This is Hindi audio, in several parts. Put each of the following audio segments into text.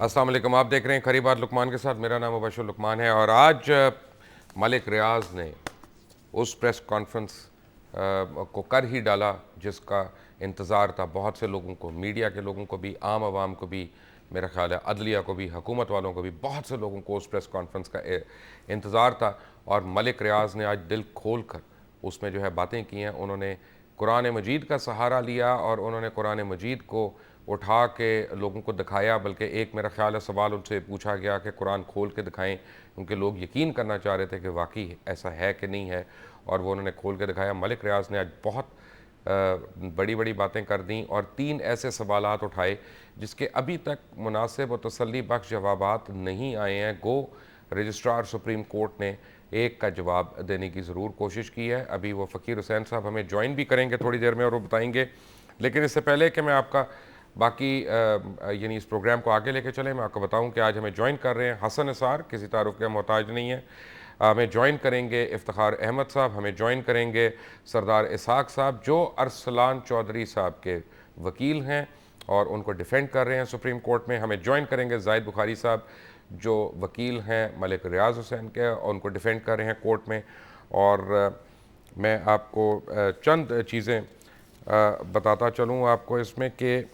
अस्सलाम वालेकुम। आप देख रहे हैं खरी बात लुकमान के साथ। मेरा नाम मुबशर लुकमान है और आज मलिक रियाज ने उस प्रेस कॉन्फ्रेंस को कर ही डाला जिसका इंतज़ार था बहुत से लोगों को, मीडिया के लोगों को भी, आम आवाम को भी, मेरा ख्याल है अदलिया को भी, हुकूमत वालों को भी, बहुत से लोगों को उस प्रेस कॉन्फ्रेंस का इंतज़ार था। और मलिक रियाज ने आज दिल खोल कर उसमें जो है बातें की हैं। उन्होंने कुरान मजीद का सहारा लिया और उन्होंने कुरान मजीद को उठा के लोगों को दिखाया। बल्कि एक मेरा ख्याल है सवाल उनसे पूछा गया कि कुरान खोल के दिखाएं, क्योंकि लोग यकीन करना चाह रहे थे कि वाकई ऐसा है कि नहीं है, और वो उन्होंने खोल के दिखाया। मलिक रियाज ने आज बहुत बड़ी बड़ी बातें कर दी और 3 ऐसे सवालात उठाए जिसके अभी तक मुनासिब और तसल्ली बख्श जवाबात नहीं आए हैं। गो रजिस्ट्रार सुप्रीम कोर्ट ने एक का जवाब देने की ज़रूर कोशिश की है। अभी वो फ़कीर हुसैन साहब हमें ज्वाइन भी करेंगे थोड़ी देर में और वो बताएंगे। लेकिन इससे पहले कि मैं आपका बाकी यानी इस प्रोग्राम को आगे लेके चलें, मैं आपको बताऊं कि आज हमें ज्वाइन कर रहे हैं हसन निसार, किसी तारुफ का मोहताज नहीं है। हमें ज्वाइन करेंगे इफ्तिखार अहमद साहब, हमें ज्वाइन करेंगे सरदार इसहाक साहब जो अरसलान चौधरी साहब के वकील हैं और उनको डिफेंड कर रहे हैं सुप्रीम कोर्ट में। हमें ज्वाइन करेंगे जाहिद बुखारी साहब जो वकील हैं मलिक रियाज हुसैन के और उनको डिफेंड कर रहे हैं कोर्ट में। और मैं आपको चंद चीज़ें बताता चलूँ आपको इसमें कि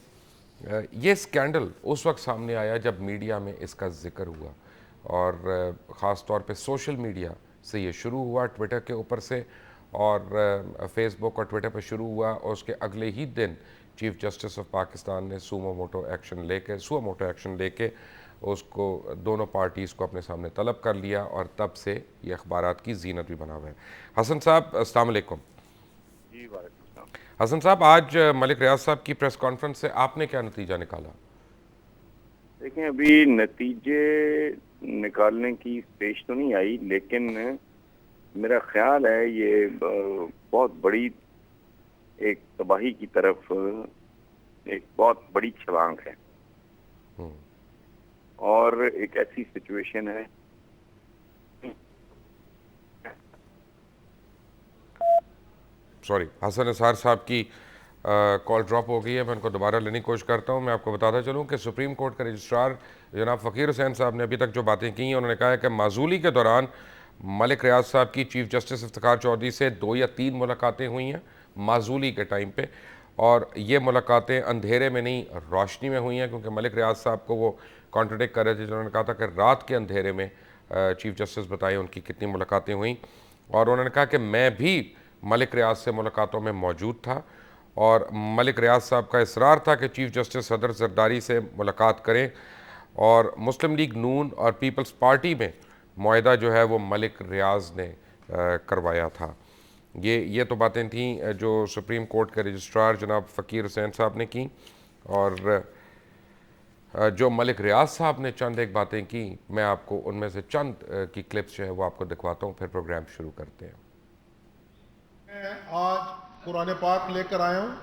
ये स्कैंडल उस वक्त सामने आया जब मीडिया में इसका ज़िक्र हुआ और ख़ास तौर पे सोशल मीडिया से ये शुरू हुआ, ट्विटर के ऊपर से, और फेसबुक और ट्विटर पर शुरू हुआ और उसके अगले ही दिन चीफ जस्टिस ऑफ पाकिस्तान ने सुमो मोटो एक्शन लेके उसको दोनों पार्टीज़ को अपने सामने तलब कर लिया और तब से ये अखबारात की जीनत भी बना हुआ है। हसन साहब अस्सलाम वालेकुम। जी वालेकुम सलाम। हसन साहब, आज मलिक रियाज साहब की प्रेस कॉन्फ्रेंस से आपने क्या नतीजा निकाला? देखें, अभी नतीजे निकालने की स्टेज तो नहीं आई, लेकिन मेरा ख्याल है ये बहुत बड़ी एक तबाही की तरफ एक बहुत बड़ी छलांग है और एक ऐसी सिचुएशन है। सॉरी, हसन निसार साहब की कॉल ड्रॉप हो गई है, मैं उनको दोबारा लेने की कोशिश करता हूँ। मैं आपको बताता चलूँ कि सुप्रीम कोर्ट के रजिस्ट्रार जनाब फ़कीर हुसैन साहब ने अभी तक जो बातें की हैं, उन्होंने कहा है कि माजूली के दौरान मलिक रियाज साहब की चीफ जस्टिस इफ्तिखार चौधरी से 2 या 3 मुलाकातें हुई हैं माजूली के टाइम पे, और ये मुलाकातें अंधेरे में नहीं रोशनी में हुई हैं, क्योंकि मलिक रियाज साहब को वो कॉन्ट्रडिक्ट कर रहे थे जिन्होंने कहा था कि रात के अंधेरे में चीफ जस्टिस बताए उनकी कितनी मुलाकातें हुई। और उन्होंने कहा कि मैं भी मलिक रियाज से मुलाकातों में मौजूद था और मलिक रियाज साहब का इसरार था कि चीफ जस्टिस सदर जरदारी से मुलाकात करें, और मुस्लिम लीग नून और पीपल्स पार्टी में मुआहदा जो है वो मलिक रियाज ने करवाया था। ये तो बातें थीं जो सुप्रीम कोर्ट के रजिस्ट्रार जनाब फ़कीर हुसैन साहब ने की। और जो मलिक रियाज साहब ने चंद एक बातें की, मैं आपको उनमें से चंद की क्लिप्स जो है वो आपको दिखवाता हूँ, फिर प्रोग्राम शुरू करते हैं। मैं आज कुरान पाक लेकर आया हूँ।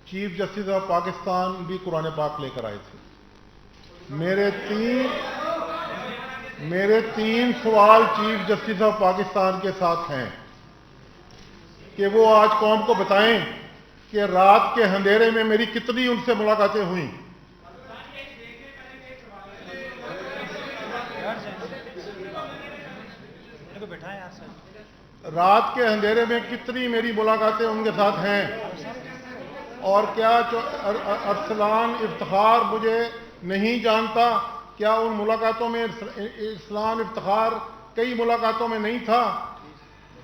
चीफ जस्टिस ऑफ पाकिस्तान भी कुरान पाक लेकर आए थे। मेरे तीन सवाल चीफ जस्टिस ऑफ पाकिस्तान के साथ हैं कि वो आज कौम को बताएं कि रात के अंधेरे में मेरी कितनी उनसे मुलाकातें हुई। रात के अंधेरे में कितनी मेरी मुलाकातें उनके साथ हैं, और क्या अरसलान इफ्तिखार मुझे नहीं जानता? क्या उन मुलाकातों में अरसलान इफ्तिखार कई मुलाकातों में नहीं था?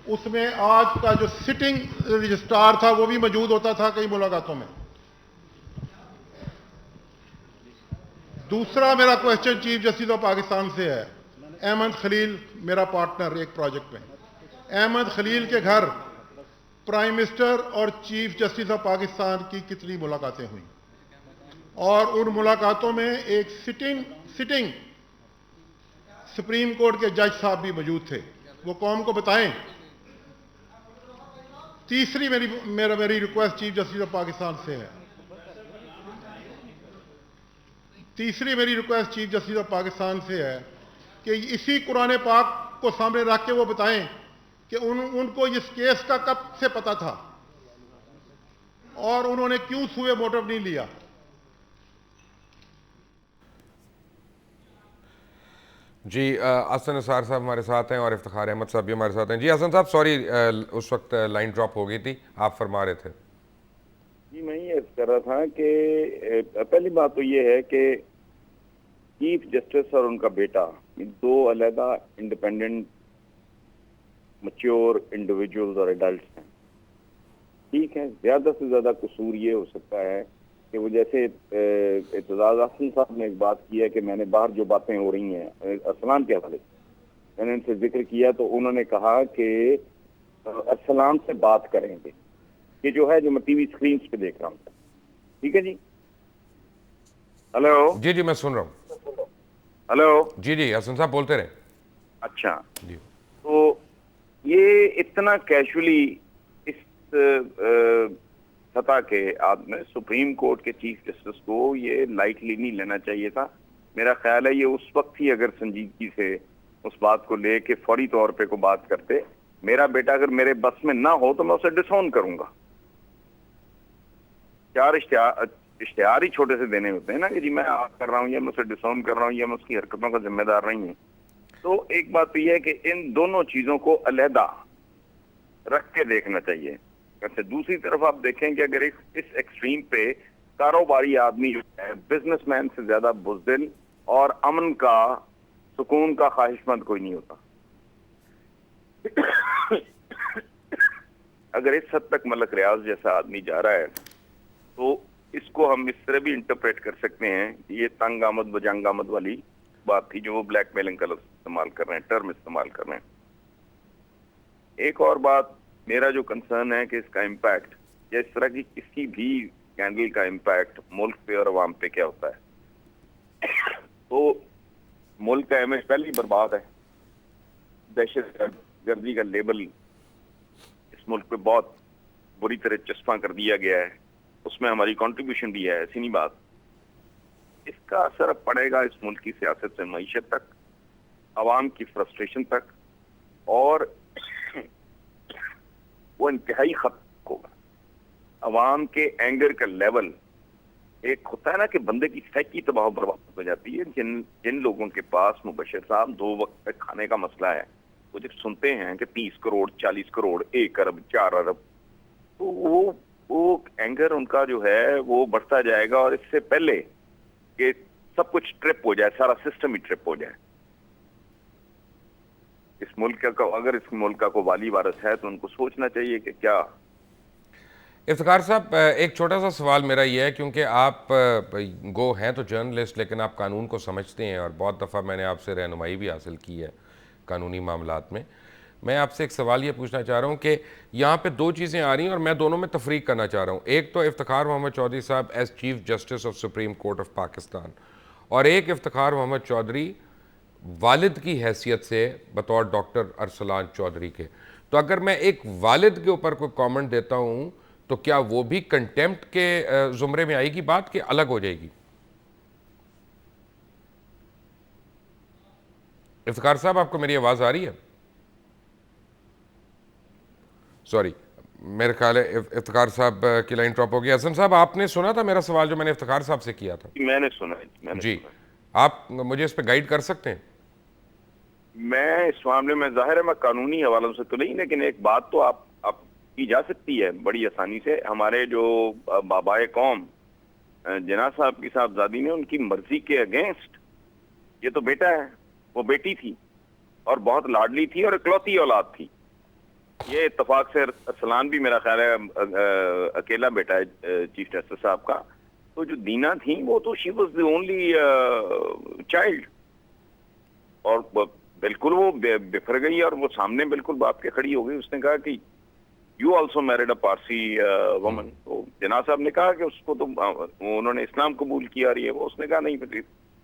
उसमें आज का जो सिटिंग रजिस्ट्रार था वो भी मौजूद होता था कई मुलाकातों में। दूसरा मेरा question chief justice of Pakistan से है। अहमद खलील मेरा पार्टनर एक प्रोजेक्ट में, अहमद खलील के घर प्राइम मिनिस्टर और चीफ जस्टिस ऑफ पाकिस्तान की कितनी मुलाकातें हुई? और उन मुलाकातों में एक सिटिंग सुप्रीम कोर्ट के जज साहब भी मौजूद थे, वो कौम को बताएं। तीसरी मेरी request chief justice of Pakistan से है। तीसरी मेरी request chief justice of Pakistan से है कि इसी कुरान पाक को सामने रख के वो बताएं कि उनको इस केस का कब से पता था और उन्होंने क्यों सुए मोटिव नहीं लिया। जी हसन निसार साहब हमारे साथ हैं और इफ्तिखार अहमद साहब भी हमारे साथ हैं। जी हसन साहब, सॉरी उस वक्त लाइन ड्रॉप हो गई थी, आप फरमा रहे थे। जी मैं ये अर्ज कर रहा था कि पहली बात तो ये है कि चीफ जस्टिस और उनका बेटा, ये दो अलहदा इंडिपेंडेंट मैच्योर इंडिविजुअल्स और एडल्ट्स हैं। ठीक है, ज्यादा से ज्यादा कसूर ये हो सकता है कि वो जैसे एतजाज हसन साहब ने एक बात की है कि मैंने बाहर जो बातें हो रही हैं अरसलान के हवाले से मैंने उनसे जिक्र किया, तो उन्होंने कहा कि अरसलान से बात करेंगे। ये जो है जो मैं टीवी स्क्रीन पे देख रहा हूँ, ठीक है जी। हेलो जी जी मैं सुन रहा हूँ। हेलो। जी जी हसन साहब बोलते रहे। अच्छा, जी तो ये इतना कैजुअली इस सतह के आदमी सुप्रीम कोर्ट के चीफ जस्टिस को ये लाइटली नहीं लेना चाहिए था। मेरा ख्याल है ये उस वक्त ही अगर संजीदगी से उस बात को लेके फौरी तौर पे को बात करते, मेरा बेटा अगर मेरे बस में ना हो तो मैं उसे डिसऑन करूंगा। चार इश्तिहार ही छोटे से देने होते हैं ना कि जी मैं आप कर रहा हूँ या मैं उसे डिसऑन कर रहा हूँ या मैं उसकी हरकतों का जिम्मेदार नहीं हूँ। तो एक बात तो यह है कि इन दोनों चीजों को अलहदा रख के देखना चाहिए। अच्छा, दूसरी तरफ आप देखें कि अगर इस एक्सट्रीम पे कारोबारी आदमी जो है, बिजनेसमैन से ज्यादा बुज़दिल और अमन का, सुकून का ख्वाहिशमंद कोई नहीं होता। अगर इस हद तक मलक रियाज जैसा आदमी जा रहा है तो इसको हम इस तरह भी इंटरप्रेट कर सकते हैं कि ये तंग आमद बजंग आमद वाली बात थी जो वो ब्लैकमेलिंग का लफ्ज़ इस्तेमाल कर रहे हैं, टर्म इस्तेमाल कर रहे हैं। एक और बात, मेरा जो कंसर्न है कि इसका इम्पैक्ट या इस तरह की किसी भी स्कैंडल का इम्पैक्ट मुल्क पे और अवाम पे क्या होता है। तो मुल्क का इमेज पहले ही बर्बाद है। दहशत गर्दी का लेबल इस मुल्क पे बहुत बुरी तरह चस्पा कर दिया गया है, उसमें हमारी कंट्रीब्यूशन भी है, ऐसी नहीं बात। इसका असर पड़ेगा इस मुल्क की सियासत से मईशत तक, अवाम की फ्रस्ट्रेशन तक, और वो इंतहाई खतरनाक होगा। अवाम के एंगर का लेवल, एक होता है ना कि बंदे की साइकी तबाह बर्बाद हो जाती है। जिन लोगों के पास मुबशर साहब 2 वक्त तक खाने का मसला है, वो जब सुनते हैं कि 30 करोड़ 40 करोड़ 1 अरब 4 अरब, तो वो एंगर उनका जो है वो बढ़ता जाएगा। और इससे पहले कि सब कुछ ट्रिप हो जाए, सारा सिस्टम ही ट्रिप हो जाए। इस मुल्क का अगर इस मुल्क का कोई वाली वारस है तो उनको सोचना चाहिए कि क्या। इफ्तिखार साहब, एक छोटा सा सवाल मेरा ये है, क्योंकि आप गो हैं तो जर्नलिस्ट, लेकिन आप कानून को समझते हैं और बहुत दफ़ा मैंने आपसे रहनुमाई भी हासिल की है कानूनी मामलात में। मैं आपसे एक सवाल ये पूछना चाह रहा हूँ कि यहाँ पे 2 चीज़ें आ रही हैं और मैं दोनों में तफरीक करना चाह रहा हूँ। एक तो Iftikhar Mohammad Chaudhry sahab as chief justice of supreme court of Pakistan, और एक इफ्तिखार मोहम्मद चौधरी वालिद की हैसियत से बतौर डॉक्टर अरसलान चौधरी के। तो अगर मैं एक वालिद के ऊपर कोई कमेंट देता हूँ तो क्या वो भी कंटेम्प्ट के जुमरे में आएगी बात, कि अलग हो जाएगी? इफ्तिखार साहब, आपको मेरी आवाज़ आ रही है? सॉरी, मेरे ख्याल है इफ्तिखार साहब की लाइन ड्रॉप हो गई। हसन साहब, आपने सुना था मेरा सवाल जो मैंने इफ्तिखार साहब से किया था? मैंने सुना है, मैंने जी, सुना है। आप मुझे इस पे गाइड कर सकते हैं? मैं इस मामले में जाहिर है मैं कानूनी हवालों से तो नहीं, लेकिन एक बात तो आप की जा सकती है बड़ी आसानी से। हमारे जो बाबाए कौम जिन्ना साहब की साहबजादी ने उनकी मर्जी के अगेंस्ट, ये तो बेटा है, वो बेटी थी और बहुत लाडली थी और इकलौती औलाद थी। ये इत्तेफाक से अरसलान भी मेरा ख्याल है अकेला बेटा है चीफ जस्टिस साहब का। तो जो दीना थी वो तो she was the only child, और बिल्कुल वो बिफर गई और वो सामने बिल्कुल बाप के खड़ी हो गई। उसने कहा कि you also married a Parsi woman. तो जिन्ना साहब ने कहा कि उसको तो उन्होंने इस्लाम कबूल किया रही है, वो उसने कहा नहीं।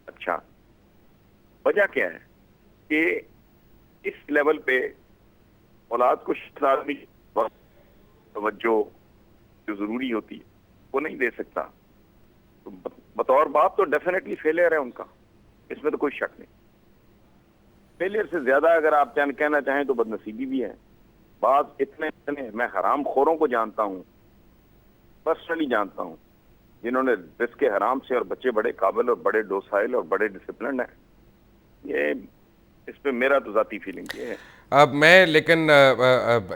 अच्छा, वजह क्या है कि इस लेवल पे औलाद को आदमी तवज्जो जो जरूरी होती है वो नहीं दे सकता। तो बतौर बाप तो डेफिनेटली फेलियर है उनका, इसमें तो कोई शक नहीं। फेलियर से ज्यादा अगर आप कहना चाहें तो बदनसीबी भी है। बात इतने मैं हराम खोरों को जानता हूँ, पर्सनली जानता हूँ, जिन्होंने रिस्क हराम से, और बच्चे बड़े काबिल और बड़े डोसाइल और बड़े डिसिप्लिन है। ये इस पे मेरा तो ज़ाती फीलिंग ये है। अब मैं लेकिन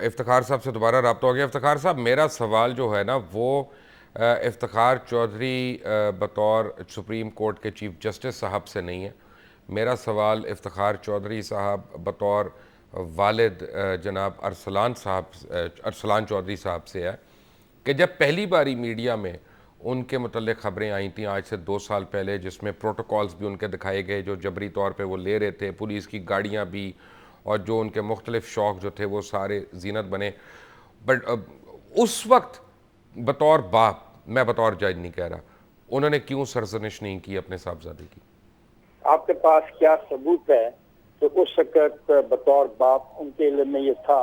इफ्तिखार साहब से दोबारा रब्ता हो गया। इफ्तिखार साहब, मेरा सवाल जो है ना वो इफ्तिखार चौधरी बतौर सुप्रीम कोर्ट के चीफ जस्टिस साहब से नहीं है। मेरा सवाल इफ्तिखार चौधरी साहब बतौर वालिद जनाब अरसलान चौधरी साहब से है कि जब पहली बारी मीडिया में उनके मतलब ख़बरें आई थी आज से 2 साल पहले, जिसमें प्रोटोकॉल्स भी उनके दिखाए गए जो जबरी तौर पे वो ले रहे थे, पुलिस की गाड़ियाँ भी, और जो उनके मुख्तलिफ शौक़ जो थे वो सारे जीनत बने। बट उस वक्त बतौर बाप, मैं बतौर जज नहीं कह रहा, उन्होंने क्यों सरजनिश नहीं की अपने साहबजादे की? आपके पास क्या सबूत है तो उस वक्त बतौर बाप उनके इल्म में ये था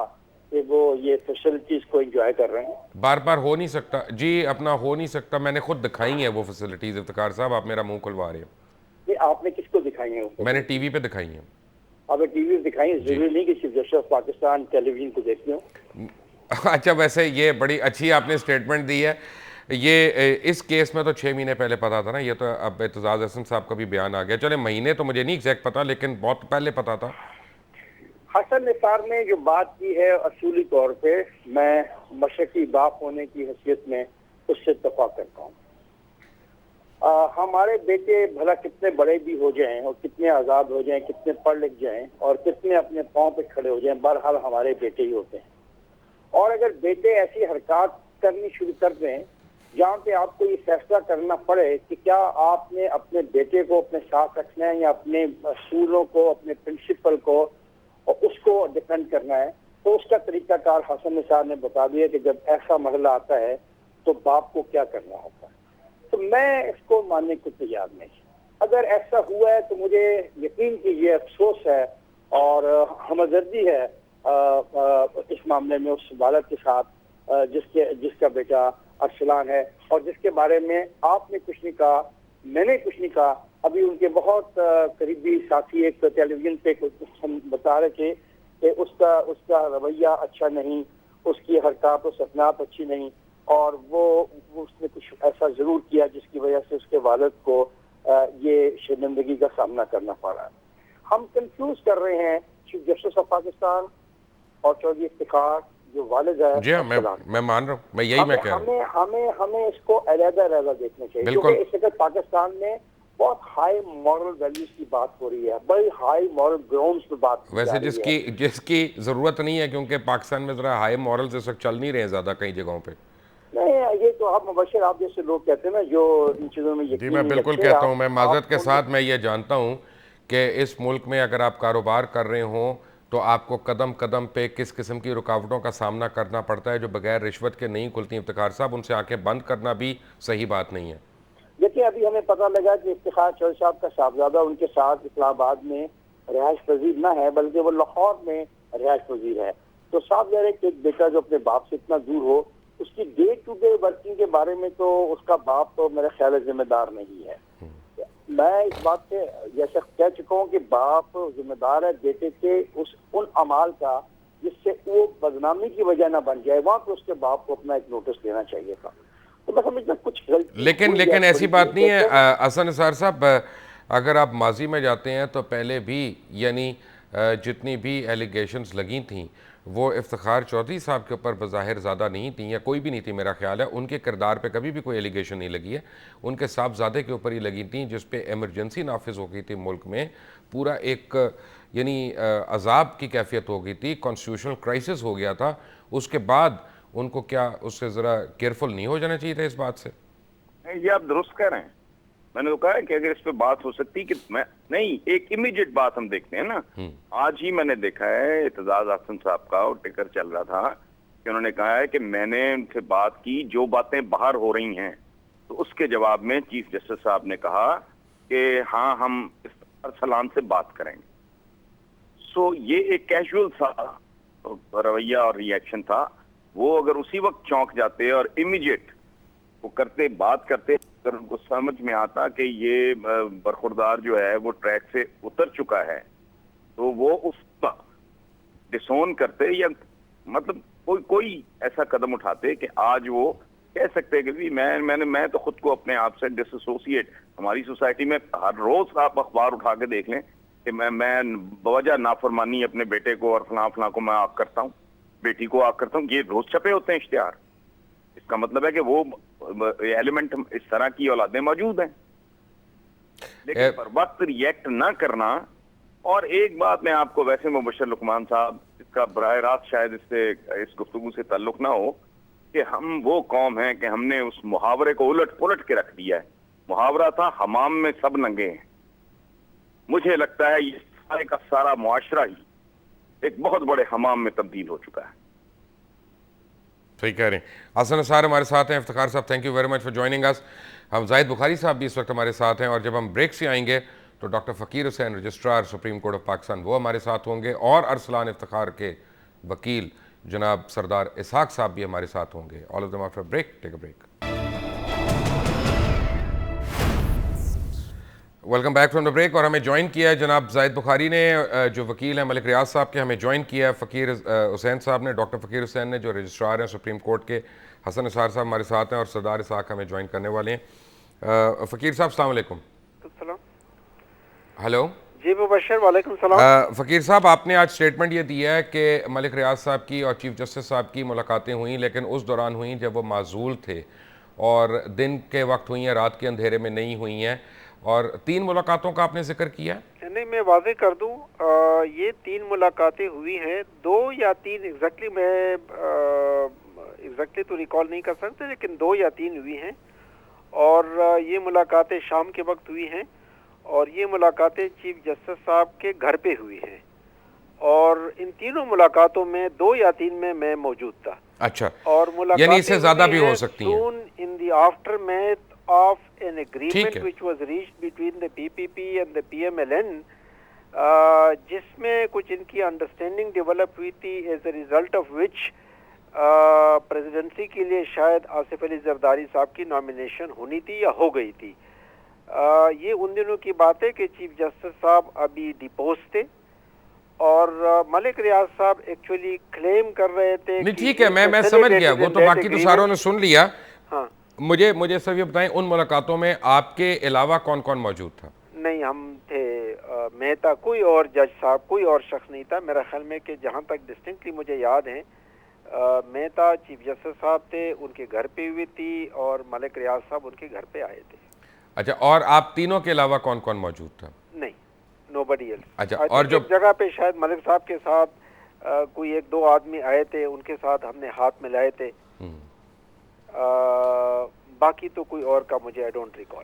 कि वो ये फैसिलिटीज को एंजॉय कर रहे हैं? बार बार हो नहीं सकता जी, अपना हो नहीं सकता। मैंने खुद दिखाई है वो फैसिलिटीज। इफ्तिखार साहब, आप मेरा मुंह खुलवा रहे हो। ये आपने किसको दिखाई है? मैंने टीवी पे दिखाई है। आपने टीवी पे दिखाई है? जरूरी नहीं कि chief justice of Pakistan television को देखते हो। अच्छा, वैसे ये बड़ी अच्छी आपने स्टेटमेंट दी है। ये इस केस में तो 6 महीने पहले पता था ना, ये तो अब एतजाज़ हसन साहब का भी बयान आ गया। चले महीने तो मुझे नहीं एग्जैक्ट पता, लेकिन बहुत पहले पता था। हसन निसार ने जो बात की है असूली तौर पे मैं मशरकी बाप होने की हैसियत में उससे इत्तफाक करता हूँ। हमारे बेटे भला कितने बड़े भी हो जाएं और कितने आज़ाद हो जाएं, कितने पढ़ लिख जाएं और कितने अपने पाँव पे खड़े हो जाएं, बहरहाल हमारे बेटे ही होते हैं। और अगर बेटे ऐसी हरकत करनी शुरू कर दें जहाँ पे आपको ये फैसला करना पड़े कि क्या आपने अपने बेटे को अपने साथ रखना है या अपने असूलों को, अपने प्रिंसिपल को और उसको डिफेंड करना है, तो उसका तरीकाकार हसन निसार ने बता दिया कि जब ऐसा मसला आता है तो बाप को क्या करना होता है। तो मैं इसको मानने को तैयार नहीं। अगर ऐसा हुआ है तो मुझे यकीन कीजिए अफसोस है और हमदर्दी है इस मामले में उस वालिद के साथ जिसका बेटा अरसलान है और जिसके बारे में आपने कुछ नहीं कहा, मैंने कुछ नहीं कहा। अभी उनके बहुत करीबी साथी एक टेलीविजन पे हम बता रहे थे कि उसका रवैया अच्छा नहीं, उसकी हरकत और सकनात अच्छी नहीं और वो उसने कुछ ऐसा जरूर किया जिसकी वजह से उसके वालिद को ये शर्मिंदगी का सामना करना पड़ा है। हम कंफ्यूज कर रहे हैं चीफ जस्टिस ऑफ पाकिस्तान और चौधरी इफ्तिखार जो वालिद है। जी हाँ, मैं मान रहा हूँ, मैं यही मैं कह रहा हूँ। हमें इसको अलग-अलग देखना चाहिए क्योंकि इस वक्त पाकिस्तान में बहुत हाई मॉरल वैल्यूज की बात हो रही है, बड़ी हाई मॉरल ग्राउंड्स पे बात वैसे जिसकी जरूरत नहीं है, क्योंकि पाकिस्तान में जरा हाई मॉरल्स इस वक्त चल नहीं रहे ज्यादा कई जगहों पे। नहीं, ये तो आप मुबशर आप जैसे लोग कहते हैं ना जो इन चीजों में यकीन। जी मैं बिल्कुल कहता हूँ, मैं माजरत के साथ मैं ये जानता हूँ कि इस मुल्क में अगर आप कारोबार कर रहे हो तो आपको कदम कदम पे किस किस्म की रुकावटों का सामना करना पड़ता है जो बगैर रिश्वत के नहीं खुलती। इफ्तिखार साहब, उनसे आंखें बंद करना भी सही बात नहीं है। देखिए, अभी हमें पता लगा कि इफ्तिखार चौधरी साहब का साहबजादा उनके साथ इस्लामाबाद में रिहाइश पजीर न है बल्कि वो लाहौर में रिहाइश पजीर है। तो साफ ज़ाहिर है कि एक बेटा जो अपने बाप से इतना दूर हो, उसकी डे टू डे वर्किंग के बारे में तो उसका बाप तो मेरे ख्याल है जिम्मेदार नहीं है। मैं इस बात से जैसे कह चुका हूँ कि बाप जिम्मेदार है बेटे के उन अमाल का जिससे वो बदनामी की वजह ना बन जाए। वहाँ पे उसके बाप को अपना एक नोटिस देना चाहिए था। तो मैं समझता कुछ लेकिन ऐसी बात नहीं है हसन निसार साहब। अगर आप माजी में जाते हैं तो पहले भी यानी जितनी भी एलिगेशंस लगी थी वो इफ्तिखार चौधरी साहब के ऊपर बज़ाहिर ज़्यादा नहीं थी या कोई भी नहीं थी। मेरा ख्याल है उनके किरदार पे कभी भी कोई एलिगेशन नहीं लगी है, उनके साहबजादे के ऊपर ही लगी थी जिस पे एमरजेंसी नाफिज हो गई थी मुल्क में। पूरा एक यानी अजाब की कैफियत हो गई थी, कॉन्स्टिट्यूशनल क्राइसिस हो गया था। उसके बाद उनको क्या उससे ज़रा केयरफुल नहीं हो जाना चाहिए था इस बात से? ये आप दुरुस्त कह रहे हैं। मैंने तो कहा है कि अगर इस पे बात हो सकती कि मैं नहीं, एक इमीडिएट बात हम देखते हैं ना। आज ही मैंने देखा है एतजाज हसन साहब का और टिकर चल रहा था कि उन्होंने कहा है कि मैंने उनसे बात की, जो बातें बाहर हो रही हैं, तो उसके जवाब में चीफ जस्टिस साहब ने कहा कि हाँ हम अरसलान से बात करेंगे। सो ये एक कैजुअल सा रवैया और रिएक्शन था। वो अगर उसी वक्त चौंक जाते और इमीडिएट वो करते, बात करते, अगर उनको समझ में आता कि ये बरखुरदार जो है वो ट्रैक से उतर चुका है, तो वो उसका डिसोन करते या मतलब कोई ऐसा कदम उठाते कि आज वो कह सकते कि भी मैं तो खुद को अपने आप से डिसोसिएट। हमारी सोसाइटी में हर रोज आप अखबार उठा के देख लें कि मैं बवजह नाफरमानी अपने बेटे को और फलां फलां को मैं आग करता हूँ, बेटी को आग करता हूँ, ये रोज छपे होते हैं इश्तिहार। इसका मतलब है कि वो एलिमेंट इस तरह की औलादें मौजूद हैं, लेकिन पर वक्त रिएक्ट ना करना। और एक बात मैं आपको, वैसे मुबशर लुकमान साहब, इसका बराह रास्त शायद इससे इस गुफ्तगू से ताल्लुक ना हो, कि हम वो कौम है कि हमने उस मुहावरे को उलट पुलट के रख दिया है। मुहावरा था हमाम में सब नंगे हैं। मुझे लगता है ये सारे का सारा मुआशरा ही एक बहुत बड़े हमाम में तब्दील हो चुका है। सही कह रहे हैं। हसन असार हमारे साथ हैं, इफ्तिखार साहब thank you very much for joining us. हम जाहिद बुखारी साहब भी इस वक्त हमारे साथ हैं, और जब हम ब्रेक से आएंगे तो डॉक्टर फ़कीर Hussain registrar supreme court of Pakistan वो हमारे साथ होंगे, और अरसलान इफ्तिखार के वकील जनाब सरदार इसहाक साहब भी हमारे साथ होंगे। All of them after break. Take a break. Welcome back from the break. और हमें ज्वाइन किया है जनाब जाहिद बुखारी ने, जो वकील हैं मलिक रियाज साहब के। हमें ज्वाइन किया है फ़कीर हुसैन साहब ने, डॉक्टर फ़कीर हुसैन ने, जो रजिस्ट्रार हैं सुप्रीम कोर्ट के। हसन असार साहब हमारे साथ हैं, और सरदार इसहाक हमें ज्वाइन करने वाले हैं। फ़कीर साहब अस्सलाम वालेकुम। हेलो जी मुबशर, वालेकुम सलाम। फ़कीर साहब, आपने आज स्टेटमेंट ये दिया है कि मलिक रियाज साहब की और चीफ जस्टिस साहब की मुलाकातें हुई, लेकिन उस दौरान हुई जब वो माजूल थे, और दिन के वक्त हुई हैं, रात के अंधेरे में नहीं हुई हैं। और 3 मुलाकातों का आपने जिक्र किया। नहीं, मैं वाज़ेह कर दूं, ये 3 मुलाकातें हुई हैं, 2 या 3 एग्जैक्टली मैं एग्जैक्टली तो रिकॉल नहीं कर सकते, लेकिन 2 या 3 हुई हैं। और ये मुलाकातें शाम के वक्त हुई हैं, और ये मुलाकातें चीफ जस्टिस साहब के घर पे हुई हैं। और इन तीनों मुलाकातों में 2 या 3 में मैं मौजूद था। अच्छा, और मुलाकातें यानी इससे ज्यादा भी हो सकती हैं। Soon in the aftermath of an agreement which was reached between the PPP and the PMLN, जिसमें कुछ इनकी अंडरस्टैंडिंग डेवलप हुई थी, as a result of which presidency के लिए शायद आसिफ अली जरदारी साहब की नॉमिनेशन होनी थी या हो गई थी। ये उन दिनों की बात है कि चीफ जस्टिस साहब अभी डिपोज थे, और मलिक रियाज साहब एक्चुअली क्लेम कर रहे थे। नहीं ठीक है, मैं समझ गया, वो तो बाकी तो सारों ने सुन लिया। हाँ, मुझे सब ये बताएं, उन मुलाकातों में आपके अलावा कौन कौन मौजूद था? नहीं, हम थे, मैं था, कोई और जज साहब, कोई और शख्स नहीं था। मेरा ख्याल में कि जहाँ तक डिस्टिंक्टली मुझे याद है, मैं था, चीफ जस्टिस साहब थे, उनके घर पे हुई थी, और मलिक रियाज साहब उनके घर पे आए थे। अच्छा, और आप तीनों के अलावा कौन कौन मौजूद था? नहीं, नोबडी एल्स। अच्छा, और जो जगह पे शायद मलिक साहब के साथ कोई 1-2 आदमी आए थे, उनके साथ हमने हाथ मिलाए थे। बाकी तो कोई और का मुझे आई डोंट रिकॉल।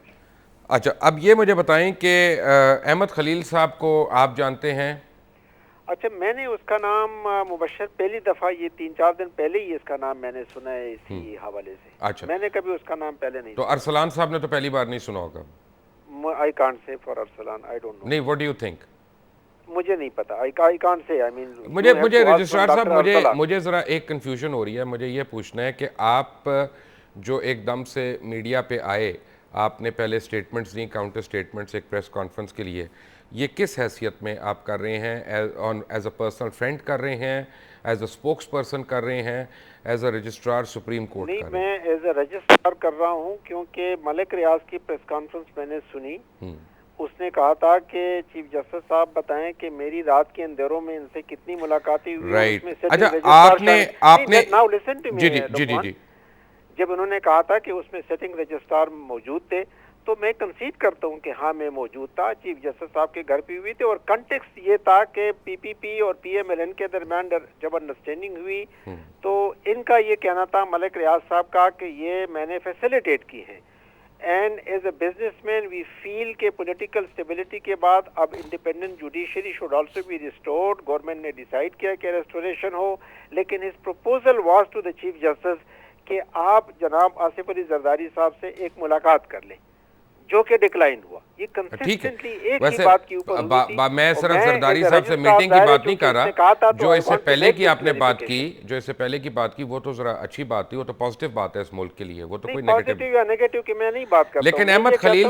अच्छा, अब ये मुझे बताएं कि अहमद खलील साहब को आप जानते हैं? अच्छा, मैंने उसका नाम मुबशर पहली दफ़ा, ये 3-4 दिन पहले ही इसका नाम मैंने सुना है इसी हवाले से। अच्छा, मैंने कभी उसका नाम पहले नहीं तो अरसलान साहब ने तो पहली बार नहीं सुना होगा। I can't say for Arsalan, I don't no. नहीं, व्हाट डू यू थिंक? मुझे नहीं पता, I can't say. I mean मुझे रजिस्ट्रार साहब, मुझे ज़रा एक कंफ्यूजन हो रही है। मुझे ये पूछना है कि आप जो एकदम से मीडिया पे आए, आपने पहले स्टेटमेंट्स दी, काउंटर स्टेटमेंट्स, एक प्रेस कॉन्फ्रेंस के लिए, ये किस हैसियत में आप कर रहे हैं? एज अ पर्सनल फ्रेंड कर रहे हैं, एज अ स्पोक्स पर्सन कर रहे हैं, as a registrar supreme court? नहीं, मैं एज अ रजिस्ट्रार कर रहा हूँ, क्योंकि मलिक रियाज की प्रेस कॉन्फ्रेंस मैंने सुनी। उसने कहा था कि चीफ जस्टिस साहब बताएं कि मेरी रात के अंधेरों में इनसे कितनी मुलाकातें हुई। राइट। अच्छा, आपने नाउ लिसन टू मी। जी। जब उन्होंने कहा था कि उसमें सेटिंग रजिस्ट्रार मौजूद थे, तो मैं कंसीड करता हूं कि हाँ, मैं मौजूद था, चीफ जस्टिस साहब के घर पे हुई थी। और कंटेक्स्ट ये था कि पीपीपी और पीएमएलएन के दरमियान जब अंडरस्टैंडिंग हुई, तो इनका ये कहना था, मलिक रियाज साहब का, कि ये मैंने फैसिलिटेट की है। And as a businessman we feel के पॉलिटिकल स्टेबिलिटी के बाद अब independent judiciary should also be restored. Government ने डिसाइड किया कि रेस्टोरेशन हो, लेकिन his proposal was to the chief justice कि आप जनाब आसिफ अली जरदारी साहब से एक मुलाकात कर लें, जो कि डिक्लाइन हुआ। ये कंसिस्टेंटली एक ही बात के ऊपर मैं सिर्फ जरदारी साहब से मीटिंग की बात नहीं कर रहा। जो इससे पहले की आपने बात की, जो इससे पहले की बात की, वो तो जरा अच्छी बात थी, वो तो पॉजिटिव बात है इस मुल्क के लिए, वो तो कोई नेगेटिव की मैं नहीं बात कर रहा। लेकिन अहमद खलील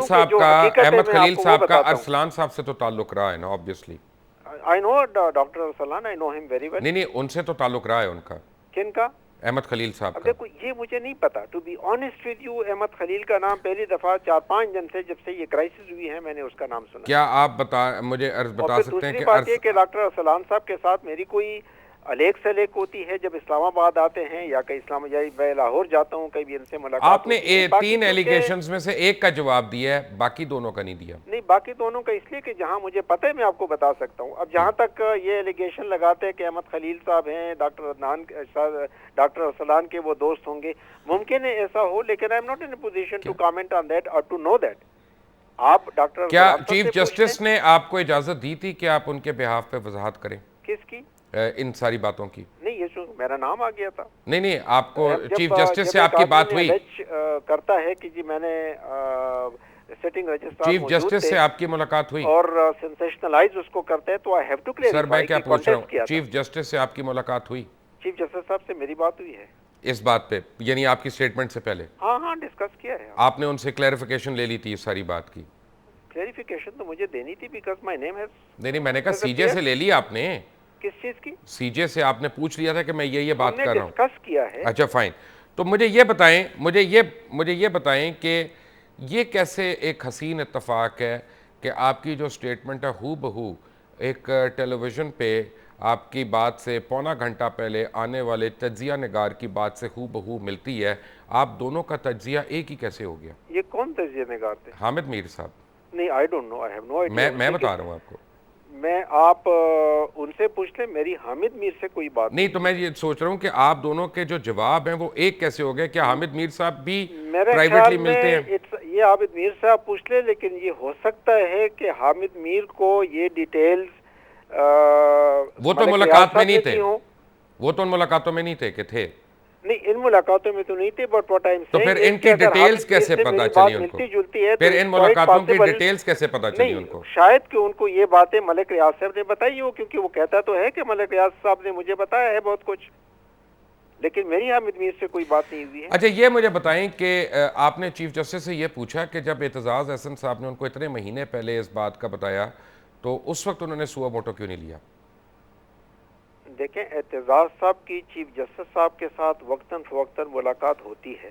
साहब का अरसलान साहब से तो ताल्लुक रहा है ना, obviously. I know doctor Arsalan, I know him very well. नहीं, उनसे तो ताल्लुक रहा है उनका। किनका? अहमद खलील साहब अब का? देखो ये मुझे नहीं पता, to be honest with you, Ahmed Khalil का नाम पहली दफा 4-5 दिन से जब से ये क्राइसिस हुई है मैंने उसका नाम सुना। क्या आप मुझे और बता फिर सकते हैं दूसरी कि बात ये कि डॉक्टर अरसलान साहब के साथ मेरी कोई अलेख सलेख होती है जब इस्लामाबाद आते हैं या कहीं मैं लाहौर जाता हूँ, कहीं भी इनसे मुलाकात आपने होती है। बाकी 3 क्योंकि- एलिगेशंस में से एक का जवाब दिया है, बाकी दोनों का नहीं दिया। नहीं, बाकी दोनों का इसलिए कि जहां मुझे पता है मैं आपको बता सकता हूं। अब जहां तक ये एलिगेशन लगाते हैं कि अहमद खलील साहब हैं, डॉक्टर अरसलान के वो दोस्त होंगे, मुमकिन है ऐसा हो, लेकिन I am not in a position to comment on that और टू नो दैट। आप डॉक्टर क्या अरसलान साहब चीफ से पूछ जस्टिस लें। ने आपको इजाजत दी थी कि आप उनके बिहाफ पे वजाहत करें किसकी? इन सारी बातों की? नहीं, ये जो मेरा नाम आ गया था। नहीं, आपको जब- चीफ जस्टिस जब से एक आपकी बात आदमी हुई? allege, करता है कि जी मैंने सिटिंग रजिस्ट्रार चीफ मौजूद जस्टिस थे से आपकी मुलाकात हुई? और सेंसेशनलाइज उसको करते हैं, तो आई हैव टू सर मैं क्लेरिफाई क्या कि पूछ रहा contest हूँ, किया था। चीफ जस्टिस से आपकी मुलाकात हुई? चीफ जस्टिस साहब से मेरी बात हुई है इस बात पे, यानी आपकी स्टेटमेंट से पहले हाँ डिस्कस किया है। आपने उनसे क्लैरिफिकेशन ले ली थी इस सारी बात की? क्लेरिफिकेशन तो मुझे देनी थी बिकॉज माय नेम है। नहीं, मैंने कहा सीजे से ले ली आपने? किस चीज की? सीजे से आपने पूछ लिया था कि मैं ये बात कर रहा हूँ? डिस्कस किया है। अच्छा फाइन, तो मुझे ये बताएं कि ये कैसे एक हसीन इत्तफाक है कि आपकी जो स्टेटमेंट है हू बहू एक टेलीविज़न पे आपकी बात से पौना घंटा पहले आने वाले तज्जिया निगार की बात से हू बहू मिलती है। आप दोनों का तज्जिया एक ही कैसे हो गया? ये कौन तजिया निगार थे? हामिद मीर साहब। नहीं, I don't know, I have no idea. मैं बता रहा हूँ आपको। मैं आप उनसे पूछ लें, मेरी हामिद मीर से कोई बात नहीं, तो मैं ये सोच रहा हूँ कि आप दोनों के जो जवाब हैं वो एक कैसे हो गए? क्या हामिद मीर साहब भी मेरे प्राइवेटली ख्याल मिलते में हैं? ये हामिद मीर साहब पूछ ले, लेकिन ये हो सकता है कि हामिद मीर को ये डिटेल्स वो तो मुलाकात में नहीं थे, वो तो उन मुलाकातों में नहीं थे कि थे? नहीं, इन मुलाकातों में तो नहीं थे, बट व्हाट आई एम तो सेइंग फिर इनकी डिटेल्स कैसे पता चली उनको? फिर इन मुलाकातों की डिटेल्स कैसे पता चली उनको? शायद कि उनको ये बातें मलिक रियाज साहब ने बताई हो, क्योंकि वो कहता तो है कि मलिक रियाज साहब ने मुझे बताया है बहुत कुछ, लेकिन मेरी हामिद मीर से कोई बात नहीं हुई है। अच्छा ये मुझे बताएं कि आपने चीफ जस्टिस से ये पूछा कि जब एतजाज़ अहसन साहब ने उनको इतने महीने पहले इस बात का बताया तो उस वक्त उन्होंने सुआ मोटो क्यों नहीं लिया? देखें, एतजाज साहब की चीफ जस्टिस साहब के साथ वक्तन फवक्तन मुलाकात होती है।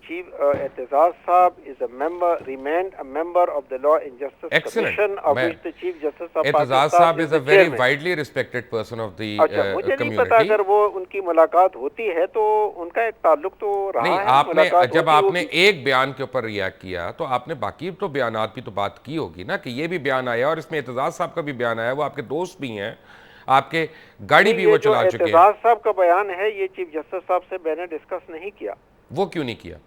Chief Aitzaz sahab is a member, remained a member of the law and justice commission of which the chief justice of Aitzaz sahab is a very widely respected person of the मुझे नहीं पता, अगर वो उनकी मुलाकात होती है तो उनका एक ताल्लुक तो रहा नहीं, है। आपने जब आपने एक बयान के ऊपर रिएक्ट किया तो आपने बाकी तो बयानात की तो बात की होगी ना कि ये भी बयान आया और इसमें एतजाज साहब का भी बयान आया, वो आपके दोस्त भी हैं, आपके गाड़ी भी वो चला चुके हैं। एतजाज साहब का बयान है, ये चीफ जस्टिस साहब से मैंने डिस्कस नहीं किया। वो क्यों नहीं किया?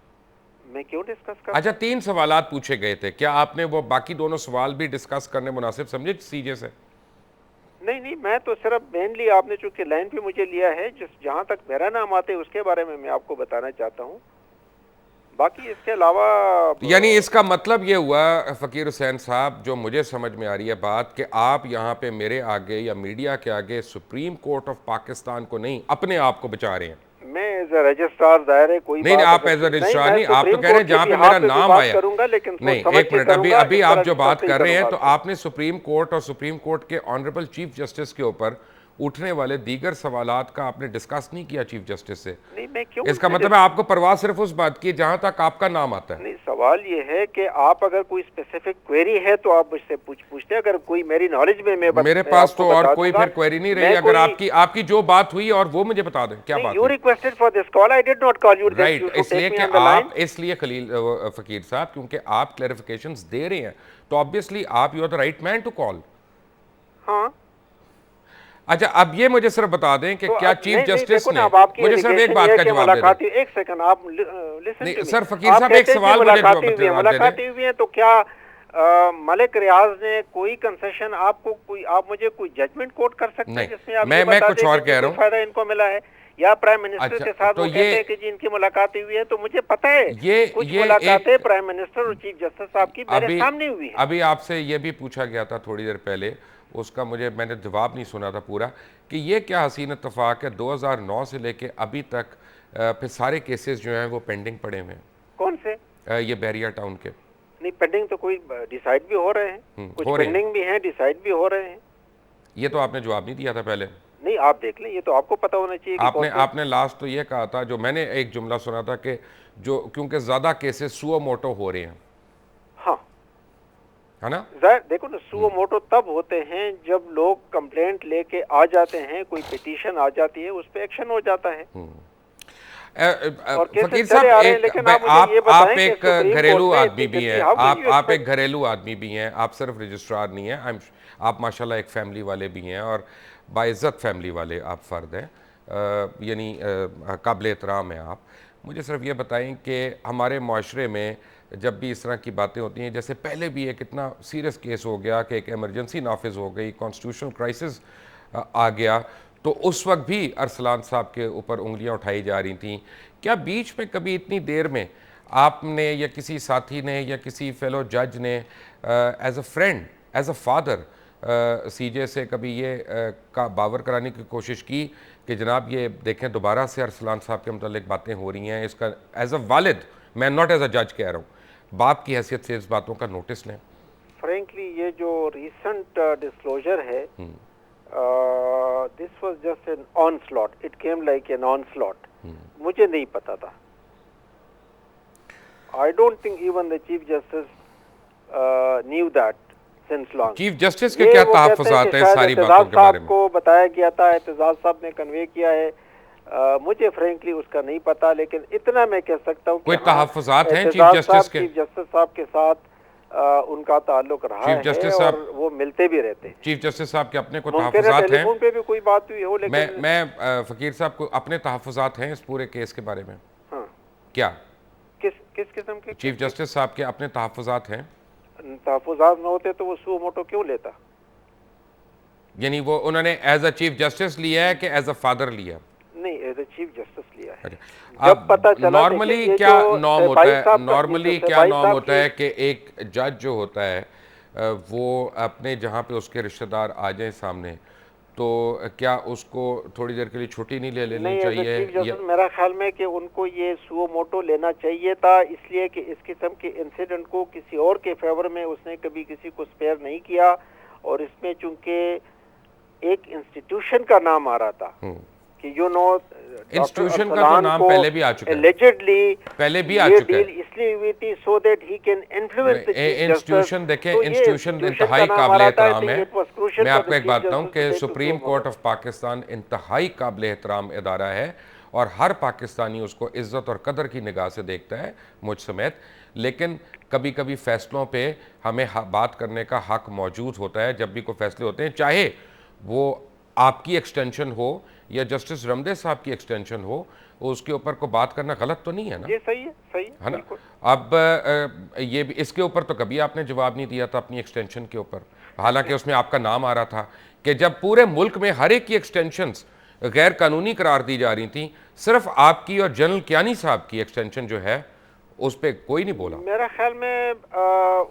मैं क्यों डिस्कस कर? अच्छा 3 सवालात पूछे गए थे, क्या आपने वो बाकी दोनों सवाल भी डिस्कस करने मुनासिब समझे सीजे से? नहीं, मैं तो सिर्फ मेनली आपने चूंकि लाइन पे मुझे लिया है, जहां तक मेरा नाम आते है उसके बारे में मैं आपको बताना चाहता हूँ। बाकी इसके अलावा यानी इसका मतलब ये हुआ फ़कीर हुसैन साहब, जो मुझे समझ में आ रही है बात, कि आप यहाँ पे मेरे आगे या मीडिया के आगे सुप्रीम कोर्ट ऑफ पाकिस्तान को नहीं अपने आप को बचा रहे हैं। मैं एज ए रजिस्ट्रार दायर है कोई नहीं, आप एज ए रजिस्ट्रार नहीं, आप तो कह रहे हैं जहाँ पे मेरा नाम आया। नहीं, एक मिनट, अभी आप जो बात कर रहे हैं तो आपने सुप्रीम कोर्ट और सुप्रीम कोर्ट के ऑनरेबल चीफ जस्टिस के ऊपर उठने वाले दीगर सवालात का आपने डिस्कस नहीं किया चीफ जस्टिस से। नहीं, मैं क्यों? इसका मतलब है आपको परवाह सिर्फ उस बात की जहां तक आपका नाम आता है। नहीं, सवाल ये है कि आप अगर कोई स्पेसिफिक क्वेरी है तो आप मुझसे पूछते हैं। अगर कोई मेरी नॉलेज में मेरे पास तो और कोई फिर क्वेरी नहीं रही। अगर आपकी जो बात हुई और वो मुझे बता दें क्या बात। You requested for this call, I did not call you. Right, इसलिए कि आप, इसलिए खलील फकीर साहब, क्योंकि आप क्लैरिफिकेशंस दे रहे हैं तो ऑब्वियसली आप you are the right man to call. हाँ, अच्छा अब ये मुझे सिर्फ बता दें कि तो क्या चीफ जस्टिस ने, मुझे सिर्फ एक बात का जवाब दें। एक सेकंड आप लिसन नहीं सर, फकीर साहब एक सवाल मुझे मुलाकातें हुई हैं, तो क्या मलिक रियाज ने कोई कंसेशन आपको, कोई आप मुझे कोई जजमेंट कोट कर सकते हैं जिसमें आप मैं कुछ और कह रहा हूं, फायदा इनको मिला है, या प्राइम मिनिस्टर के साथ वो कहते हैं कि जी इनकी मुलाकातें हुई है? तो मुझे पता है कुछ मुलाकातें प्राइम मिनिस्टर और चीफ जस्टिस साहब की मेरे सामने हुई है। अभी आपसे ये भी पूछा गया था थोड़ी देर पहले, उसका मैंने जवाब नहीं सुना था पूरा, कि ये क्या हसीन इत्तफाक है 2009 से लेके अभी तक फिर सारे केसेस जो हैं वो पेंडिंग पड़े हुए हैं। कौन से? ये बैरिया टाउन के। नहीं, पेंडिंग तो कोई डिसाइड भी हो रहे हैं, कुछ पेंडिंग भी हैं, डिसाइड भी हो रहे हैं। ये तो आपने जवाब नहीं दिया था पहले। नहीं, आप देख लें, ये तो आपको पता होना चाहिए कि आपने कौन से- आपने लास्ट तो ये कहा था, जो मैंने एक जुमला सुना था कि जो क्योंकि ज़्यादा केसेस सुओ मोटो हो रहे हैं, हाँ, है ना? देखो ना, सुओ मोटो तब होते हैं जब लोग कंप्लेंट लेके आ जाते हैं, कोई पिटीशन आ जाती है, उस पर एक्शन हो जाता है। और केसेस फकीर चले आ साहब, रहे हैं, एक लेकिन आप मुझे ये आप बताएं कि एक सुप्रीम घरेलू कोर्ट में आदमी इतनी भी हैं, जल्दी how will you आप एक expect- घरेलू आदमी भी हैं, आप सिर्फ रजिस्ट्रार नहीं हैं, आप माशाल्लाह एक फैमिली वाले भी हैं और बाइज़्ज़त फैमिली वाले आप फ़र्द हैं, यानी काबिल एहतराम हैं आप। मुझे सिर्फ ये बताएं कि हमारे माशरे में जब भी इस तरह की बातें होती हैं, जैसे पहले भी एक इतना सीरियस केस हो गया कि एक एमरजेंसी नाफिज हो गई, कॉन्स्टिट्यूशनल क्राइसिस आ गया, तो उस वक्त भी अरसलान साहब के ऊपर उंगलियां उठाई जा रही थीं। क्या बीच में कभी इतनी देर में आपने या किसी साथी ने या किसी फेलो जज ने as a friend, as a father CJ से कभी ये का बावर कराने की कोशिश की कि जनाब ये देखें दोबारा से अरसलान साहब के मतलब बातें हो रही हैं, इसका एज अ वालिद, मैं नॉट एज अ जज कह रहा हूँ, बाप की हैसियत से इस बातों का नोटिस लें? फ्रेंकली ये जो रिसेंट डिस्क्लोजर है, this was just an onslaught, it came like an onslaught. मुझे नहीं पता था। I don't think even the chief justice knew that since long. Chief justice के क्या तहफ़्फ़ुज़ात हैं सारी बातों के बारे में? को बताया गया था, एतजाज साहब ने कन्वे किया है, मुझे फ्रेंकली उसका नहीं पता, लेकिन इतना मैं कह सकता हूँ कोई तहफ़्फ़ुज़ात हैं चीफ जस्टिस के? चीफ जस्टिस साहब के साथ उनका ताल्लुक रहा चीफ है जस्टिस और साहब, वो मिलते भी रहते हैं। चीफ जस्टिस साहब के अपने को मुमकिन है तहफ़्फ़ुज़ात हैं? टेलीफोन पे भी कोई बात हुई हो, लेकिन मैं फ़कीर साहब को अपने तहफ़्फ़ुज़ात हैं इस पूरे केस के बारे में? हाँ, क्या किस किस्म के चीफ जस्टिस साहब के अपने तहफ़्फ़ुज़ात हैं? तहफुजात न होते तो वो सुओ मोटो क्यों लेता? यानी वो उन्होंने एज अ चीफ जस्टिस लिया है कि एज अ फादर लिया? नहीं, एज ए चीफ जस्टिस लिया है। अच्छा, जब पता चला, नॉर्मली देखिए, ये क्या जो नॉर्म होता भाई है, साहब का- नॉर्मली ये जो क्या भाई नॉर्म साहब होता की- है कि एक जज जो होता है वो अपने जहाँ पे उसके रिश्तेदार आ जाएं सामने, तो क्या उसको थोड़ी देर के लिए छुट्टी नहीं ले लेनी नहीं, एज ए चाहिए? चीफ जस्टिस मेरा ख्याल में कि उनको ये सुओ मोटो लेना चाहिए था, इसलिए कि इस किस्म के इंसिडेंट को किसी और के फेवर में उसने कभी किसी को स्पेयर नहीं किया, और इसमें चूंकि एक इंस्टीट्यूशन का नाम आ रहा था कि इंस्टीट्यूशन का तो नाम पहले भी आ चुका है, एलिजिडली पहले भी आ ये चुका डील है। इसलिए हुई थी so that he can influence the chief institution देखें, इंस्टीट्यूशन इंतहाई काबिल एहतराम है। मैं आपको एक बात बताऊं कि सुप्रीम कोर्ट ऑफ पाकिस्तान इंतहाई काबिल एहतराम इदारा है और हर पाकिस्तानी उसको इज्जत और कदर की निगाह से देखता है, मुझ समेत। लेकिन कभी कभी फैसलों पे हमें बात करने का हक मौजूद होता है जब भी कोई फैसले होते हैं, चाहे वो आपकी एक्सटेंशन हो या जस्टिस रमदे साहब की एक्सटेंशन हो, उसके ऊपर को बात करना गलत तो नहीं है ना? ये सही है ना? बिल्कुल। अब ये भी, इसके ऊपर तो कभी आपने जवाब नहीं दिया था अपनी एक्सटेंशन के ऊपर, हालांकि उसमें आपका नाम आ रहा था कि जब पूरे मुल्क में हर एक की एक्सटेंशंस गैर कानूनी करार दी जा रही थी, सिर्फ आपकी और जनरल कियानी साहब की एक्सटेंशन जो है उस पर कोई नहीं बोला। मेरा ख्याल में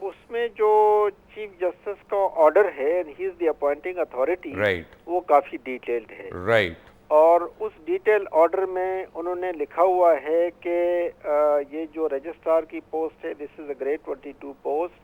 उसमें जो चीफ जस्टिस का ऑर्डर है, he is the appointing authority, right, वो काफी डिटेल्ड है, राइट, और उस डिटेल ऑर्डर में उन्होंने लिखा हुआ है कि ये जो रजिस्ट्रार की पोस्ट है, this is a grade 22 post.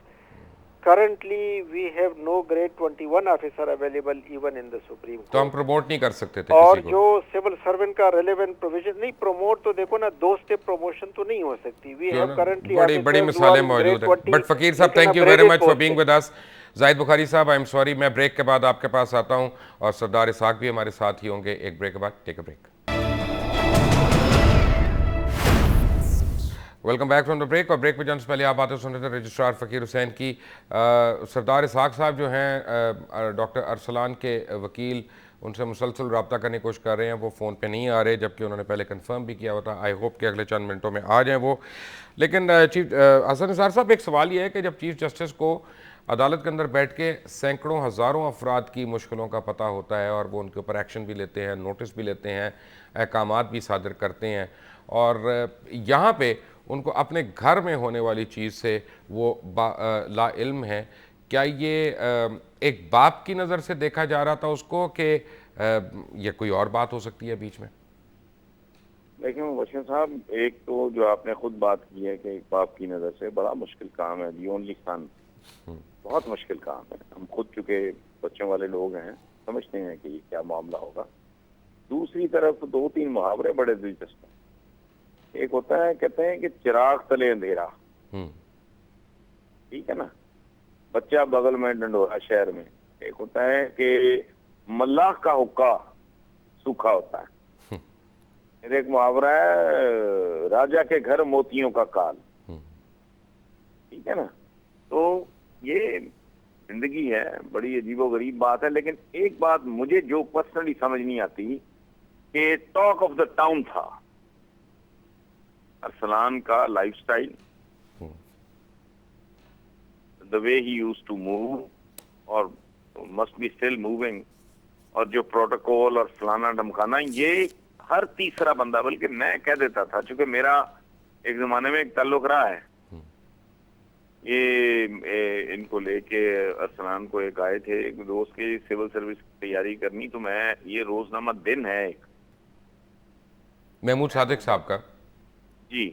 Currently, we have no grade 21 officer available even in the Supreme Court. तो हम प्रमोट नहीं कर सकते थे और किसी को। जो सिविल सर्वेंट का रेलेवेंट प्रोविजन नहीं, प्रमोट तो देखो ना, 2 स्टेप प्रमोशन तो नहीं हो सकती। वी हैव करंटली बड़ी बड़ी मिसालें मौजूद हैं। बट फकीर साहब, thank you very much for being with us. Zahid Bukhari साहब, आई एम सॉरी, मैं ब्रेक के बाद आपके पास आता हूं और सरदार इसाक भी हमारे साथ ही होंगे एक ब्रेक के बाद। Take a break. Welcome back from the break. और ब्रेक में जाने से पहले आप बातें सुन रहे थे रजिस्ट्रार फ़कीर हुसैन की। सरदार इसाक साहब जो हैं डॉक्टर अरसलान के वकील, उनसे मुसलसल रब्ता करने की कोशिश कर रहे हैं, वो फ़ोन पे नहीं आ रहे, जबकि उन्होंने पहले कंफर्म भी किया हुआ था। आई होप कि अगले चंद मिनटों में आ जाएं वो। लेकिन चीफ हसन निसार साहब, एक सवाल ये है कि जब चीफ जस्टिस को अदालत के अंदर बैठ के सैकड़ों हज़ारों अफराद की मुश्किलों का पता होता है और वो उनके ऊपर एक्शन भी लेते हैं, नोटिस भी लेते हैं, अहकामात भी सादर करते हैं, और यहाँ पे उनको अपने घर में होने वाली चीज़ से वो ला इल्म है, क्या ये एक बाप की नज़र से देखा जा रहा था उसको कि ये कोई और बात हो सकती है बीच में? देखिए मुबश्शिर साहब, एक तो जो आपने खुद बात की है कि एक बाप की नज़र से बड़ा मुश्किल काम है, दी ओनली सन, बहुत मुश्किल काम है। हम खुद चूँकि बच्चों वाले लोग हैं, समझते हैं कि क्या मामला होगा। दूसरी तरफ 2-3 मुहावरे बड़े दिलचस्प हैं। एक होता है, कहते हैं कि चिराग तले अंधेरा, ठीक है ना, बच्चा बगल में डंडोरा शहर में। एक होता है कि मल्लाह का हुक्का सूखा होता है। फिर एक मुहावरा है, राजा के घर मोतियों का काल, ठीक है ना। तो ये जिंदगी है, बड़ी अजीबोगरीब बात है। लेकिन एक बात मुझे जो पर्सनली समझ नहीं आती कि टॉक ऑफ द टाउन था अरसलान का lifestyle, the way he used to move और मस्ट बी स्टिल मूविंग, और जो प्रोटोकॉल और फलाना धमकाना, ये हर तीसरा बंदा, बल्कि मैं कह देता था, चूंकि मेरा एक जमाने में एक ताल्लुक रहा है, ये इनको लेके अरसलान को एक आए थे एक दोस्त के सिविल सर्विस की तैयारी करनी, तो मैं, ये रोजनामा दिन है एक महमूद सादिक साहब का जी,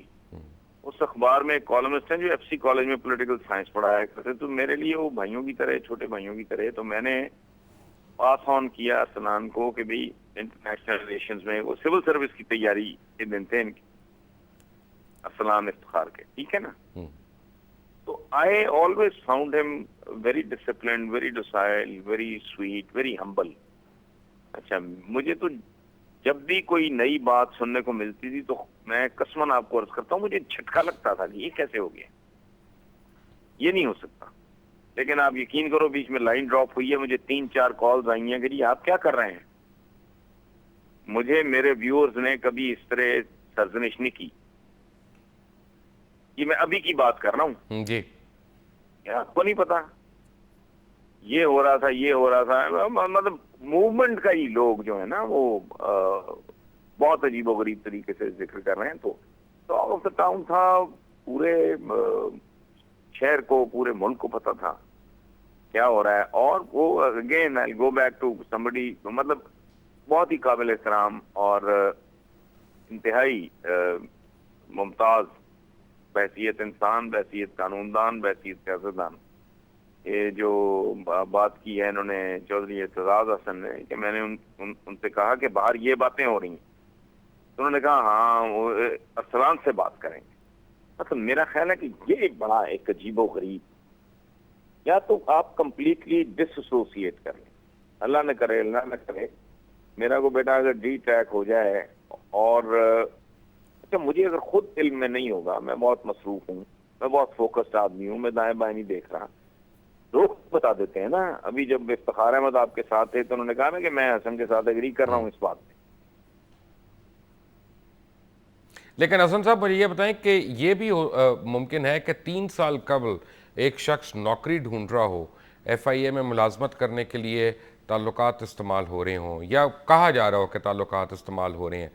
उस अखबार में कॉलमिस्ट हैं जो एफसी कॉलेज में पॉलिटिकल साइंस पढ़ाया करते, तो मेरे लिए वो भाइयों की तरह, छोटे भाइयों की तरह। तो मैंने पास ऑन किया अरसलान को कि भाई इंटरनेशनल रिलेशंस में, वो सिविल सर्विस की तैयारी के दिन थे इनकी, अरसलान इफ्तिखार के, ठीक है ना। तो I always found him very disciplined, very docile, very sweet, very humble. अच्छा, मुझे तो जब भी कोई नई बात सुनने को मिलती थी तो मैं कसमन आपको अर्ज करता हूँ, मुझे झटका लगता था कि ये कैसे हो गया, ये नहीं हो सकता। लेकिन आप यकीन करो, बीच में लाइन ड्रॉप हुई है, मुझे 3-4 कॉल्स आई हैं कि जी आप क्या कर रहे हैं। मुझे मेरे व्यूअर्स ने कभी इस तरह सरजनिश नहीं की। ये मैं अभी की बात कर रहा हूँ जी, क्या आपको नहीं पता ये हो रहा था, ये हो रहा था, मतलब मूवमेंट का ही लोग जो है ना वो बहुत अजीबोगरीब तरीके से जिक्र कर रहे हैं। तो टॉक ऑफ द टाउन था, पूरे शहर को, पूरे मुल्क को पता था क्या हो रहा है। और वो again I go back to somebody, मतलब बहुत ही काबिल एहतराम और इंतहाई मुमताज बहसीयत इंसान, बहसीयत कानूनदान, बहसीयत सियासतदान, ये जो बात की है इन्होंने चौधरी एतजाज हसन ने, कि मैंने उनसे कहा कि बाहर ये बातें हो रही हैं, तो उन्होंने कहा हाँ वो अरसलान से बात करेंगे। मतलब मेरा ख्याल है कि ये बड़ा एक अजीबो गरीब, या तो आप कंप्लीटली डिसोसिएट कर लें, अल्लाह न करे, अल्लाह न करे मेरा को बेटा अगर डी ट्रैक हो जाए, और अच्छा मुझे अगर खुद इल्म में नहीं होगा, मैं बहुत मसरूफ हूँ, मैं बहुत फोकस्ड आदमी हूँ, मैं दाएं बाएं नहीं देख रहा, लोग बता देते हैं ना। अभी जब इफ्तिखार अहमद आपके साथ थे तो उन्होंने कहा ना कि मैं हसन के साथ एग्री कर रहा हूँ इस बात में। लेकिन हसन साहब मुझे ये बताएं कि ये भी मुमकिन है कि 3 साल कबल एक शख्स नौकरी ढूंढ रहा हो, FIA में मुलाजमत करने के लिए ताल्लुकात इस्तेमाल हो रहे हों, या कहा जा रहा हो कि ताल्लुकात इस्तेमाल हो रहे हैं,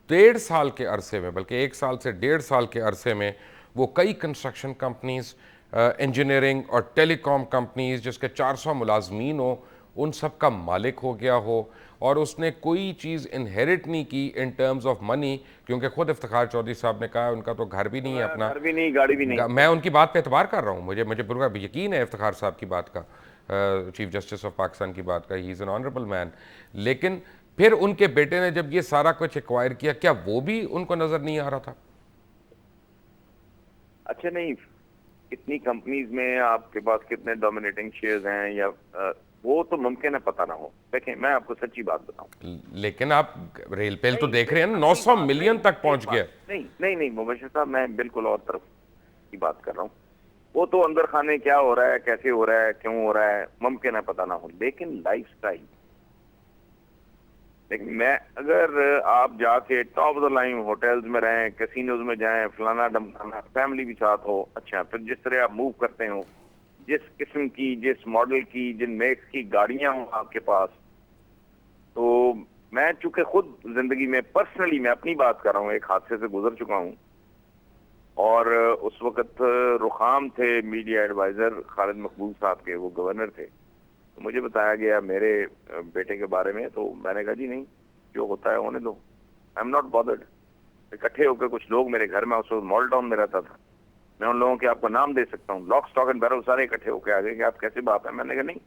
1.5 साल के अरसे में, बल्कि 1 साल से 1.5 साल के अरसे में वो कई कंस्ट्रक्शन कंपनीज, इंजीनियरिंग और टेलीकॉम कंपनीज जिसके 400 मुलाजमीन हो, उन सब का मालिक हो गया हो, और उसने कोई चीज़ इनहेरिट नहीं की इन टर्म्स ऑफ मनी, क्योंकि खुद इफ्तिखार चौधरी साहब ने कहा उनका तो घर भी नहीं है अपना, घर भी नहीं, गाड़ी भी नहीं। मैं उनकी बात पे एतबार कर रहा हूँ, मुझे पूरा यकीन है इफ्तिखार साहब की बात का, चीफ जस्टिस ऑफ पाकिस्तान की बात का, he is an honourable man. लेकिन फिर उनके बेटे ने जब ये सारा कुछ एक्वायर किया, क्या वो भी उनको नजर नहीं आ रहा था? अच्छा नहीं, इतनी कंपनीज में आपके पास कितने डोमिनेटिंग शेयर्स हैं, या वो तो मुमकिन है पता ना हो। देखें मैं आपको सच्ची बात बताऊं, लेकिन आप रेल पेल तो देख रहे हैं ना, 900 मिलियन तक पहुंच गया। नहीं मुबशिर साहब, मैं बिल्कुल और तरफ की बात कर रहा हूँ। वो तो अंदर खाने क्या हो रहा है, कैसे हो रहा है, क्यों हो रहा है, मुमकिन है पता ना हो, लेकिन लाइफस्टाइल। लेकिन मैं, अगर आप जाके top of the line hotels में रहें, कैसीनोज में जाएं, फलाना डमकाना, फैमिली भी साथ हो, अच्छा फिर जिस तरह आप मूव करते हो, जिस किस्म की, जिस मॉडल की, जिन मेक्स की गाड़ियां हो आपके पास, तो मैं चूंकि खुद जिंदगी में पर्सनली, मैं अपनी बात कर रहा हूँ, एक हादसे से गुजर चुका हूँ, और उस वक्त रुखाम थे मीडिया एडवाइजर खालिद मकबूल साहब के, वो गवर्नर थे। तो मुझे बताया गया मेरे बेटे के बारे में, तो मैंने कहा जी नहीं, जो होता है होने दो, आई एम नॉट बॉदर्ड। इकट्ठे होकर कुछ लोग मेरे घर में, उस वक्त मॉल टाउन में रहता था, मैं उन लोगों के आपको नाम दे सकता हूँ, लॉक स्टॉक एंड बैरल सारे इकट्ठे होकर आ गए कि आप कैसे बाप है। मैंने कहा नहीं,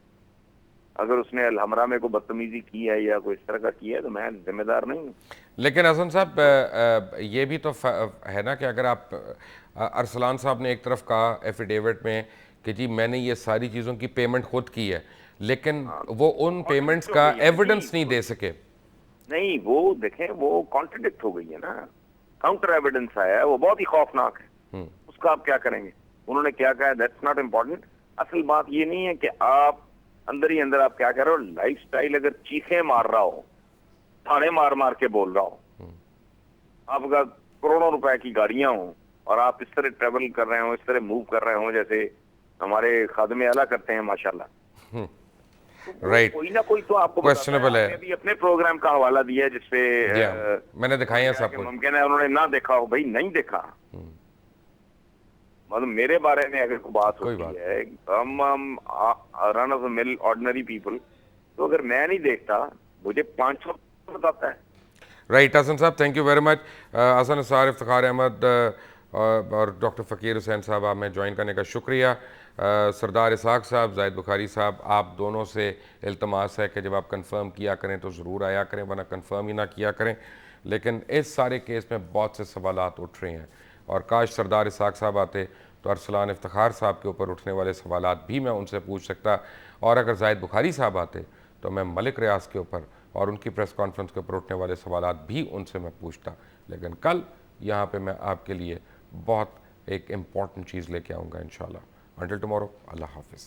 अगर उसने अलहमरा में कोई बदतमीजी की है या कोई इस तरह का किया है तो मैं जिम्मेदार नहीं हूँ। लेकिन हसन साहब ये भी तो है ना कि अगर आप अरसलान साहब ने एक तरफ कहा एफिडेविट में कि जी मैंने ये सारी चीज़ों की पेमेंट खुद की है, लेकिन वो उन पेमेंट्स का एविडेंस नहीं दे सके। नहीं, वो देखें, वो कॉन्ट्रडिक्ट हो गई है ना, काउंटर एविडेंस आया है, वो बहुत ही खौफनाक है। उसका आप क्या करेंगे? उन्होंने क्या कहा, दैट्स नॉट इम्पोर्टेंट। असल बात ये नहीं है कि आप अंदर ही अंदर आप क्या कर रहे हो। लाइफस्टाइल अगर चीखें मार रहा हो, थाने मार मार के बोल रहा हो, आपका करोड़ों रुपए की गाड़ियां हो और आप इस तरह ट्रेवल कर रहे हो, इस तरह मूव कर रहे हो जैसे हमारे खादमे आला करते हैं माशाल्लाह, राइट, कोई ना कोई तो आपको क्वेश्चनबल है। आपने भी अपने प्रोग्राम का हवाला दिया है जिसपे मैंने दिखाई है सब कुछ। मुमकिन है उन्होंने ना देखा हो। भाई नहीं देखा, मतलब मेरे बारे में अगर कोई बात होती है, हम run of the mill ordinary people, तो अगर मैं नहीं देखता, मुझे 500 बताता है। राइट हसन साहब, thank you very much. Hasan Nisar, Iftikhar Ahmed और डॉक्टर फ़कीर हुसैन साहब, आप में ज्वाइन करने का शुक्रिया। सरदार इसाक साहब, जाहिद बुखारी साहब, आप दोनों से इल्तमास है कि जब आप कंफर्म किया करें तो ज़रूर आया करें, वरना कंफर्म ही ना किया करें। लेकिन इस सारे केस में बहुत से सवालात उठ रहे हैं और काश सरदार इसाक साहब आते तो अरसलान इफ्तिखार साहब के ऊपर उठने वाले सवालात भी मैं उनसे पूछ सकता, और अगर जाहिद बुखारी साहब आते तो मैं मलिक रियाज के ऊपर और उनकी प्रेस कॉन्फ्रेंस के ऊपर उठने वाले सवालात भी उनसे मैं पूछता। लेकिन कल यहाँ पे मैं आपके लिए बहुत एक इम्पॉर्टेंट चीज़ लेके आऊँगा इंशाल्लाह। अंटिल टुमारो, अल्लाह हाफिज़।